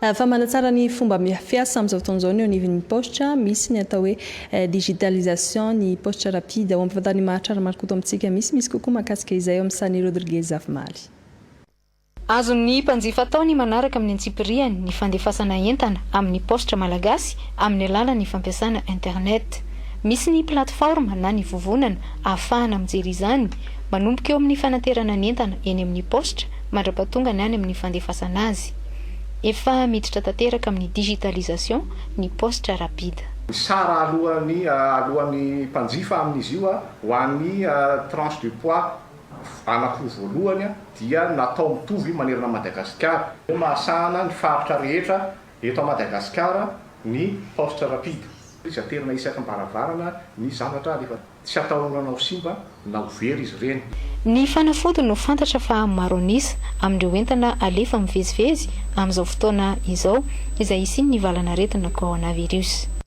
Fa manatsara ny fomba fiasa amin'izao fotoan'izao ny anivon'ny postre, misy ny atao hoe digitalisation ny postre rapide ao ampifantany mahatrara marikoto amintsika misy kokoa mahakasika izay ao amin'ny Sany Rodriguez Zafimaly. Azon'ny mpanjifa ataony manaraka amin'ny antsipiriany ny fandefasana entana amin'ny postre malagasy amin'ny alalan'ny fampiasana internet. Misy ny plateforme na ny vovonana ahafahana mijery izany manomboka eo amin'ny fanaterana ny entana eny amin'ny postre mandra-pahatonga ny any amin'ny fandefasana azy. Efa miditra tanteraka amin'ny digitalisation ny postre rapide. Sara alohan'ny mpanjifa amin'izy io ho an'ny tranche de poids anankiroa voalohany dia natao mitovy manerana Madagasikara. Mahasahana ny faritra rehetra eto Madagasikara ny postre rapide. Izy aterina isaka ambaravarana ny zavatra rehefa tsy ataonanao simba na ho very izy ireny. Ny fanafody no fantatra fa maro anisa amin'ireo entana alefa mivezivezy amin'izao fotoana izao izay isin'ny valana aretina coronavirus.